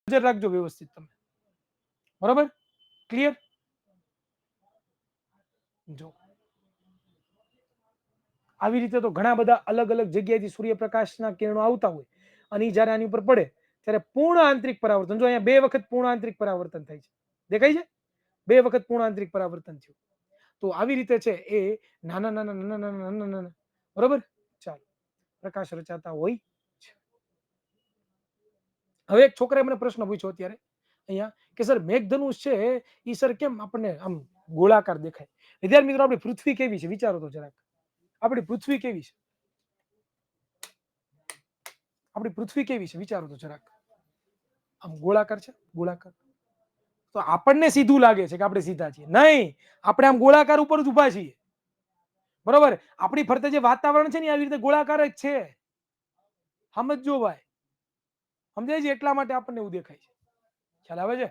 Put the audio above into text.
નજર રાખજો વ્યવસ્થિત તમે, બરોબર? ક્લિયર? જો આવી રીતે તો ઘણા બધા અલગ અલગ જગ્યાએથી સૂર્યપ્રકાશના કિરણો આવતા હોય અને જ્યારે આની ઉપર પડે ત્યારે પૂર્ણ આંતરિક પરાવર્તન, જો અહીંયા 2 વખત પૂર્ણ આંતરિક પરાવર્તન થાય છે, દેખાય છે? 2 વખત પૂર્ણ આંતરિક પરાવર્તન થયું. તો આવી રીતે છે એ નાના નાના નાના નાના નાના નાના, બરોબર? ચાલો, પ્રકાશ રચાતા હોય છે. હવે એક છોકરાએ મને પ્રશ્ન પૂછ્યો અત્યારે અહીંયા કે સર મેઘધનુષ છે એ સર કેમ આપણને આમ ગોળાકાર દેખાય? વિદ્યાર્થી મિત્રો, આપણી પૃથ્વી કેવી છે વિચારો તો જરાક. આપણી પૃથ્વી કેવી છે? આપણી પૃથ્વી કેવી છે વિચારો તો જરાક. આમ ગોળાકાર છે, ગોળાકાર. તો આપણને સીધું લાગે છે કે આપણે સીધા છીએ, નહીં, આપણે આમ ગોળાકાર ઉપર જ ઊભા છીએ, બરોબર? આપણી ફરતે જે વાતાવરણ છે ને આવી રીતે ગોળાકાર જ છે, સમજજો ભાઈ, સમજાય છે? એટલા માટે આપણને એવું દેખાય છે. ખ્યાલ આવે છે?